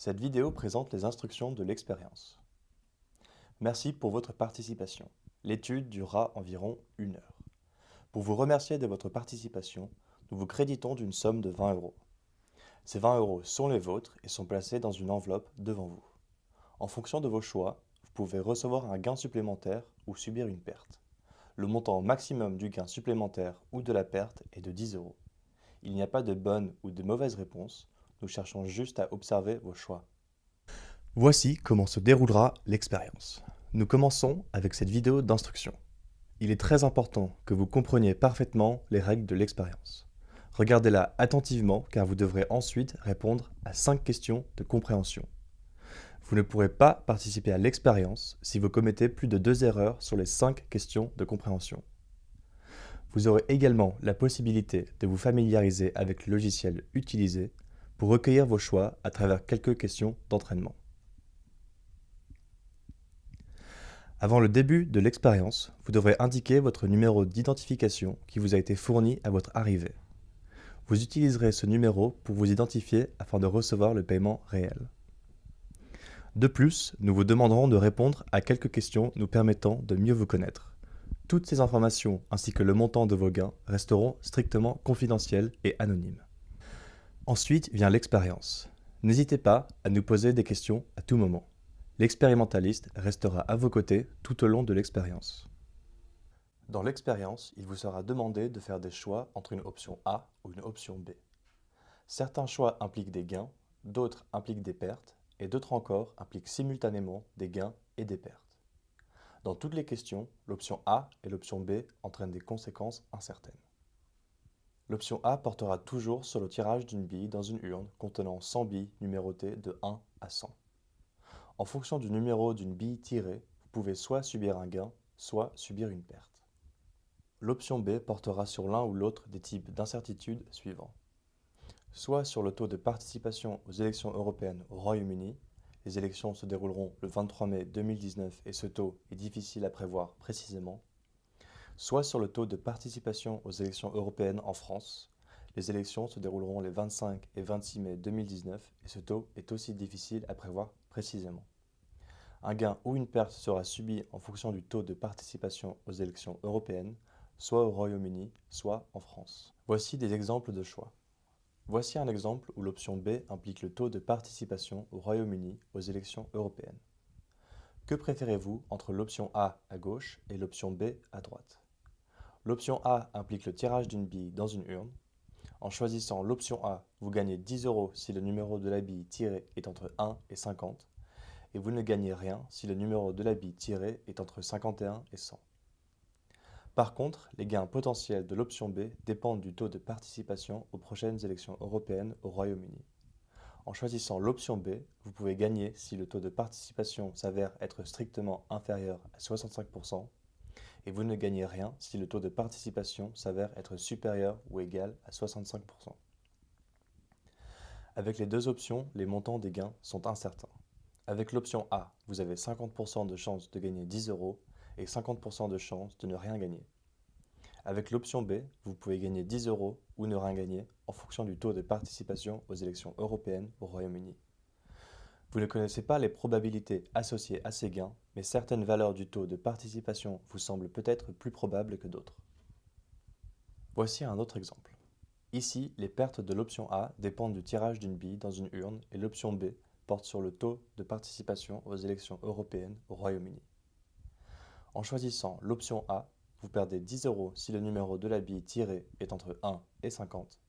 Cette vidéo présente les instructions de l'expérience. Merci pour votre participation. L'étude durera environ 1 heure. Pour vous remercier de votre participation, nous vous créditons d'une somme de 20 euros. Ces 20 euros sont les vôtres et sont placés dans une enveloppe devant vous. En fonction de vos choix, vous pouvez recevoir un gain supplémentaire ou subir une perte. Le montant maximum du gain supplémentaire ou de la perte est de 10 euros. Il n'y a pas de bonne ou de mauvaise réponse, nous cherchons juste à observer vos choix. Voici comment se déroulera l'expérience. Nous commençons avec cette vidéo d'instruction. Il est très important que vous compreniez parfaitement les règles de l'expérience. Regardez-la attentivement car vous devrez ensuite répondre à 5 questions de compréhension. Vous ne pourrez pas participer à l'expérience si vous commettez plus de 2 erreurs sur les 5 questions de compréhension. Vous aurez également la possibilité de vous familiariser avec le logiciel utilisé pour recueillir vos choix à travers quelques questions d'entraînement. Avant le début de l'expérience, vous devrez indiquer votre numéro d'identification qui vous a été fourni à votre arrivée. Vous utiliserez ce numéro pour vous identifier afin de recevoir le paiement réel. De plus, nous vous demanderons de répondre à quelques questions nous permettant de mieux vous connaître. Toutes ces informations ainsi que le montant de vos gains resteront strictement confidentiels et anonymes. Ensuite vient l'expérience. N'hésitez pas à nous poser des questions à tout moment. L'expérimentaliste restera à vos côtés tout au long de l'expérience. Dans l'expérience, il vous sera demandé de faire des choix entre une option A ou une option B. Certains choix impliquent des gains, d'autres impliquent des pertes, et d'autres encore impliquent simultanément des gains et des pertes. Dans toutes les questions, l'option A et l'option B entraînent des conséquences incertaines. L'option A portera toujours sur le tirage d'une bille dans une urne contenant 100 billes numérotées de 1 à 100. En fonction du numéro d'une bille tirée, vous pouvez soit subir un gain, soit subir une perte. L'option B portera sur l'un ou l'autre des types d'incertitudes suivants. Soit sur le taux de participation aux élections européennes au Royaume-Uni. Les élections se dérouleront le 23 mai 2019 et ce taux est difficile à prévoir précisément. Soit sur le taux de participation aux élections européennes en France. Les élections se dérouleront les 25 et 26 mai 2019 et ce taux est aussi difficile à prévoir précisément. Un gain ou une perte sera subi en fonction du taux de participation aux élections européennes, soit au Royaume-Uni, soit en France. Voici des exemples de choix. Voici un exemple où l'option B implique le taux de participation au Royaume-Uni aux élections européennes. Que préférez-vous entre l'option A à gauche et l'option B à droite? L'option A implique le tirage d'une bille dans une urne. En choisissant l'option A, vous gagnez 10 euros si le numéro de la bille tirée est entre 1 et 50, et vous ne gagnez rien si le numéro de la bille tirée est entre 51 et 100. Par contre, les gains potentiels de l'option B dépendent du taux de participation aux prochaines élections européennes au Royaume-Uni. En choisissant l'option B, vous pouvez gagner si le taux de participation s'avère être strictement inférieur à 65% et vous ne gagnez rien si le taux de participation s'avère être supérieur ou égal à 65%. Avec les deux options, les montants des gains sont incertains. Avec l'option A, vous avez 50% de chances de gagner 10 euros et 50% de chances de ne rien gagner. Avec l'option B, vous pouvez gagner 10 euros ou ne rien gagner en fonction du taux de participation aux élections européennes au Royaume-Uni. Vous ne connaissez pas les probabilités associées à ces gains, mais certaines valeurs du taux de participation vous semblent peut-être plus probables que d'autres. Voici un autre exemple. Ici, les pertes de l'option A dépendent du tirage d'une bille dans une urne et l'option B porte sur le taux de participation aux élections européennes au Royaume-Uni. En choisissant l'option A, vous perdez 10 euros si le numéro de la bille tirée est entre 1 et 50,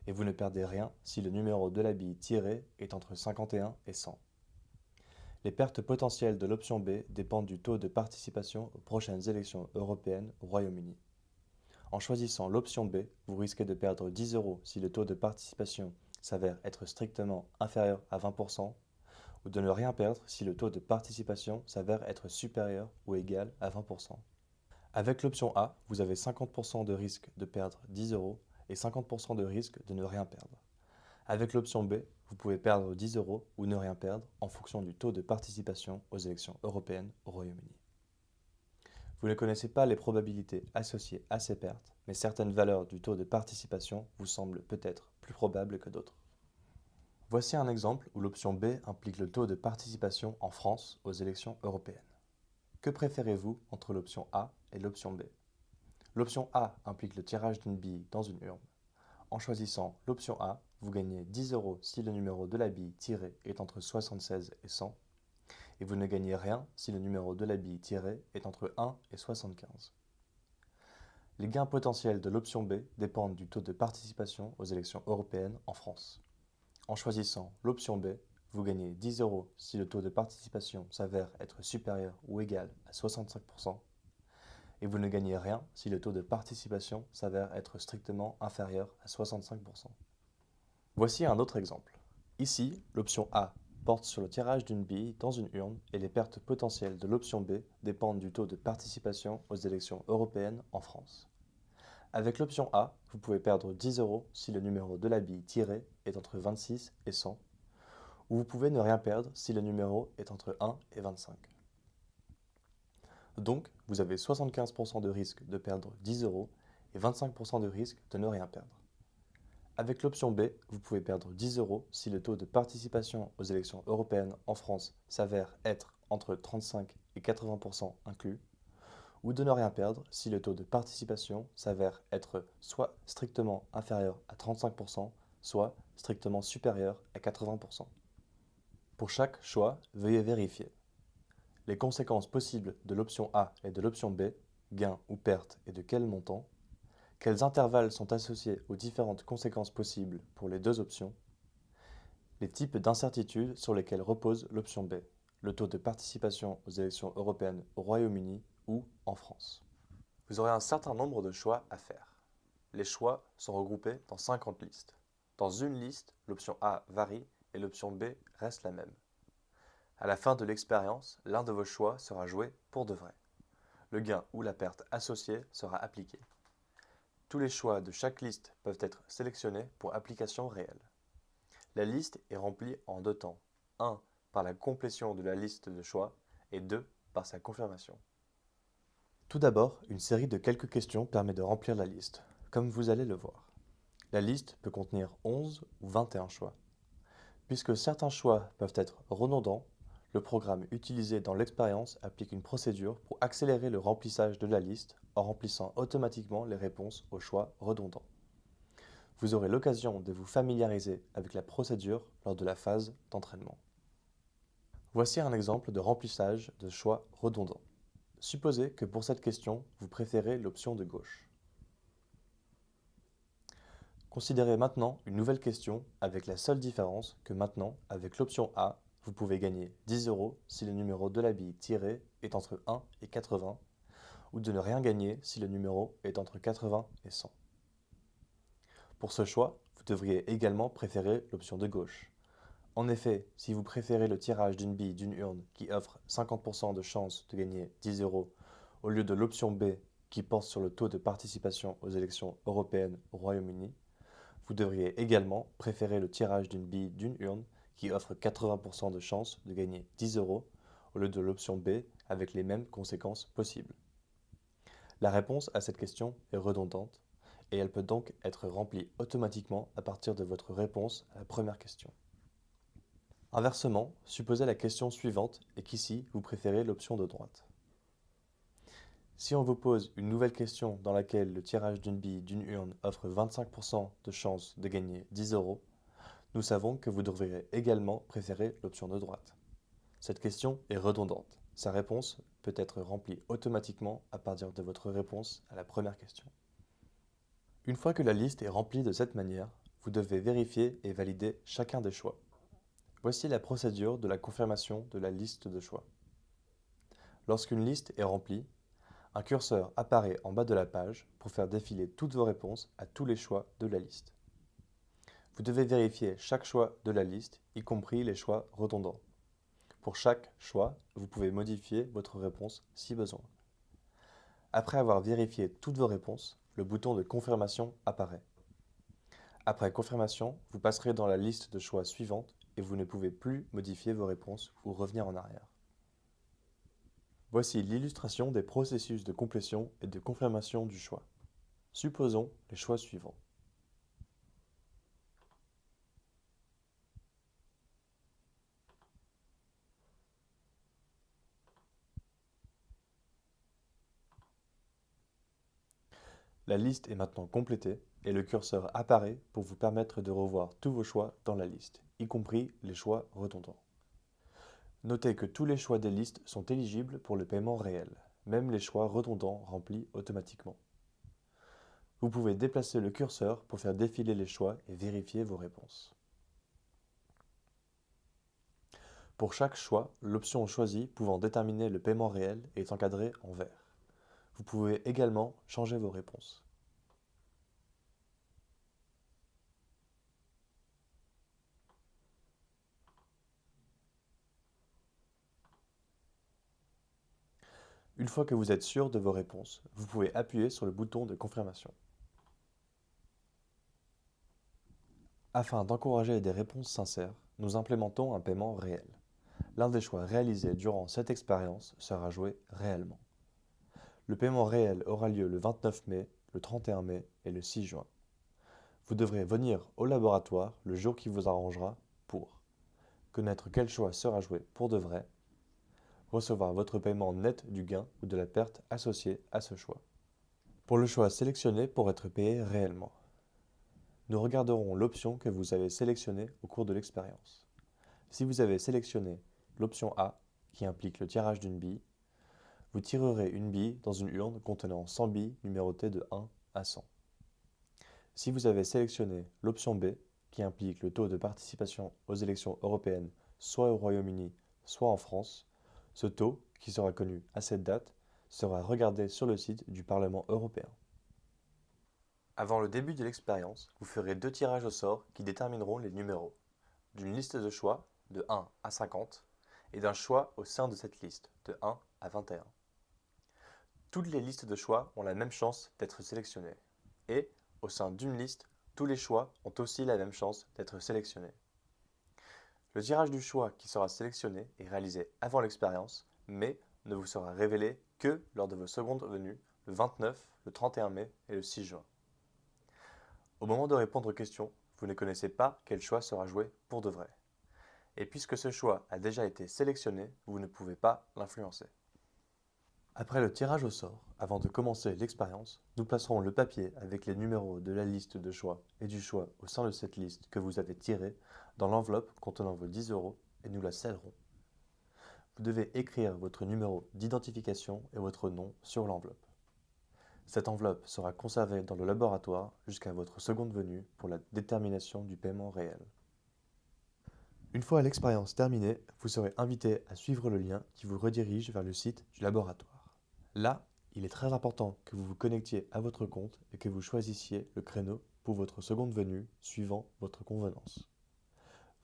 et vous ne perdez rien si le numéro de la bille tirée est entre 51 et 100. Les pertes potentielles de l'option B dépendent du taux de participation aux prochaines élections européennes au Royaume-Uni. En choisissant l'option B, vous risquez de perdre 10 euros si le taux de participation s'avère être strictement inférieur à 20%, ou de ne rien perdre si le taux de participation s'avère être supérieur ou égal à 20%. Avec l'option A, vous avez 50% de risque de perdre 10 euros et 50% de risque de ne rien perdre. Avec l'option B, vous pouvez perdre 10 euros ou ne rien perdre en fonction du taux de participation aux élections européennes au Royaume-Uni. Vous ne connaissez pas les probabilités associées à ces pertes, mais certaines valeurs du taux de participation vous semblent peut-être plus probables que d'autres. Voici un exemple où l'option B implique le taux de participation en France aux élections européennes. Que préférez-vous entre l'option A et l'option B? L'option A implique le tirage d'une bille dans une urne. En choisissant l'option A, vous gagnez 10 euros si le numéro de la bille tirée est entre 76 et 100, et vous ne gagnez rien si le numéro de la bille tirée est entre 1 et 75. Les gains potentiels de l'option B dépendent du taux de participation aux élections européennes en France. En choisissant l'option B, vous gagnez 10 euros si le taux de participation s'avère être supérieur ou égal à 65%, et vous ne gagnez rien si le taux de participation s'avère être strictement inférieur à 65%. Voici un autre exemple. Ici, l'option A porte sur le tirage d'une bille dans une urne et les pertes potentielles de l'option B dépendent du taux de participation aux élections européennes en France. Avec l'option A, vous pouvez perdre 10 euros si le numéro de la bille tirée est entre 26 et 100, ou vous pouvez ne rien perdre si le numéro est entre 1 et 25. Donc, vous avez 75% de risque de perdre 10 euros et 25% de risque de ne rien perdre. Avec l'option B, vous pouvez perdre 10 euros si le taux de participation aux élections européennes en France s'avère être entre 35 et 80% inclus, ou de ne rien perdre si le taux de participation s'avère être soit strictement inférieur à 35%, soit strictement supérieur à 80%. Pour chaque choix, veuillez vérifier les conséquences possibles de l'option A et de l'option B, gain ou perte et de quel montant, quels intervalles sont associés aux différentes conséquences possibles pour les deux options, les types d'incertitudes sur lesquelles repose l'option B, le taux de participation aux élections européennes au Royaume-Uni ou en France. Vous aurez un certain nombre de choix à faire. Les choix sont regroupés dans 50 listes. Dans une liste, l'option A varie et l'option B reste la même. À la fin de l'expérience, l'un de vos choix sera joué pour de vrai. Le gain ou la perte associée sera appliqué. Tous les choix de chaque liste peuvent être sélectionnés pour application réelle. La liste est remplie en deux temps. 1. Par la complétion de la liste de choix et 2. Par sa confirmation. Tout d'abord, une série de quelques questions permet de remplir la liste, comme vous allez le voir. La liste peut contenir 11 ou 21 choix. Puisque certains choix peuvent être redondants, le programme utilisé dans l'expérience applique une procédure pour accélérer le remplissage de la liste en remplissant automatiquement les réponses aux choix redondants. Vous aurez l'occasion de vous familiariser avec la procédure lors de la phase d'entraînement. Voici un exemple de remplissage de choix redondants. Supposez que pour cette question, vous préférez l'option de gauche. Considérez maintenant une nouvelle question avec la seule différence que maintenant, avec l'option A, vous pouvez gagner 10 euros si le numéro de la bille tirée est entre 1 et 80, ou de ne rien gagner si le numéro est entre 80 et 100. Pour ce choix, vous devriez également préférer l'option de gauche. En effet, si vous préférez le tirage d'une bille d'une urne qui offre 50% de chance de gagner 10 euros au lieu de l'option B qui porte sur le taux de participation aux élections européennes au Royaume-Uni, vous devriez également préférer le tirage d'une bille d'une urne qui offre 80% de chance de gagner 10 euros au lieu de l'option B avec les mêmes conséquences possibles. La réponse à cette question est redondante et elle peut donc être remplie automatiquement à partir de votre réponse à la première question. Inversement, supposez la question suivante et qu'ici vous préférez l'option de droite. Si on vous pose une nouvelle question dans laquelle le tirage d'une bille d'une urne offre 25% de chance de gagner 10 euros, nous savons que vous devriez également préférer l'option de droite. Cette question est redondante. Sa réponse peut être remplie automatiquement à partir de votre réponse à la première question. Une fois que la liste est remplie de cette manière, vous devez vérifier et valider chacun des choix. Voici la procédure de la confirmation de la liste de choix. Lorsqu'une liste est remplie, un curseur apparaît en bas de la page pour faire défiler toutes vos réponses à tous les choix de la liste. Vous devez vérifier chaque choix de la liste, y compris les choix redondants. Pour chaque choix, vous pouvez modifier votre réponse si besoin. Après avoir vérifié toutes vos réponses, le bouton de confirmation apparaît. Après confirmation, vous passerez dans la liste de choix suivante et vous ne pouvez plus modifier vos réponses ou revenir en arrière. Voici l'illustration des processus de complétion et de confirmation du choix. Supposons les choix suivants. La liste est maintenant complétée et le curseur apparaît pour vous permettre de revoir tous vos choix dans la liste, y compris les choix redondants. Notez que tous les choix des listes sont éligibles pour le paiement réel, même les choix redondants remplis automatiquement. Vous pouvez déplacer le curseur pour faire défiler les choix et vérifier vos réponses. Pour chaque choix, l'option choisie pouvant déterminer le paiement réel est encadrée en vert. Vous pouvez également changer vos réponses. Une fois que vous êtes sûr de vos réponses, vous pouvez appuyer sur le bouton de confirmation. Afin d'encourager des réponses sincères, nous implémentons un paiement réel. L'un des choix réalisés durant cette expérience sera joué réellement. Le paiement réel aura lieu le 29 mai, le 31 mai et le 6 juin. Vous devrez venir au laboratoire le jour qui vous arrangera pour connaître quel choix sera joué pour de vrai, recevoir votre paiement net du gain ou de la perte associée à ce choix. Pour le choix sélectionné pour être payé réellement, nous regarderons l'option que vous avez sélectionnée au cours de l'expérience. Si vous avez sélectionné l'option A, qui implique le tirage d'une bille, vous tirerez une bille dans une urne contenant 100 billes numérotées de 1 à 100. Si vous avez sélectionné l'option B, qui implique le taux de participation aux élections européennes soit au Royaume-Uni, soit en France, ce taux, qui sera connu à cette date, sera regardé sur le site du Parlement européen. Avant le début de l'expérience, vous ferez 2 tirages au sort qui détermineront les numéros, d'une liste de choix de 1 à 50 et d'un choix au sein de cette liste de 1 à 21. Toutes les listes de choix ont la même chance d'être sélectionnées et, au sein d'une liste, tous les choix ont aussi la même chance d'être sélectionnés. Le tirage du choix qui sera sélectionné est réalisé avant l'expérience, mais ne vous sera révélé que lors de vos secondes venues le 29, le 31 mai et le 6 juin. Au moment de répondre aux questions, vous ne connaissez pas quel choix sera joué pour de vrai. Et puisque ce choix a déjà été sélectionné, vous ne pouvez pas l'influencer. Après le tirage au sort, avant de commencer l'expérience, nous placerons le papier avec les numéros de la liste de choix et du choix au sein de cette liste que vous avez tiré dans l'enveloppe contenant vos 10 € et nous la scellerons. Vous devez écrire votre numéro d'identification et votre nom sur l'enveloppe. Cette enveloppe sera conservée dans le laboratoire jusqu'à votre seconde venue pour la détermination du paiement réel. Une fois l'expérience terminée, vous serez invité à suivre le lien qui vous redirige vers le site du laboratoire. Là, il est très important que vous vous connectiez à votre compte et que vous choisissiez le créneau pour votre seconde venue suivant votre convenance.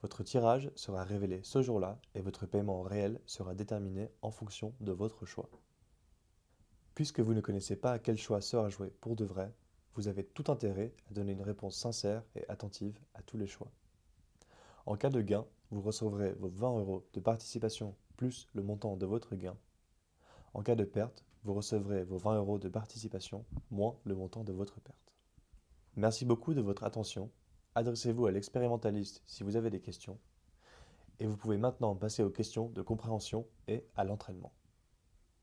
Votre tirage sera révélé ce jour-là et votre paiement réel sera déterminé en fonction de votre choix. Puisque vous ne connaissez pas quel choix sera joué pour de vrai, vous avez tout intérêt à donner une réponse sincère et attentive à tous les choix. En cas de gain, vous recevrez vos 20 € de participation plus le montant de votre gain. En cas de perte, vous recevrez vos 20 € de participation moins le montant de votre perte. Merci beaucoup de votre attention. Adressez-vous à l'expérimentaliste si vous avez des questions. Et vous pouvez maintenant passer aux questions de compréhension et à l'entraînement.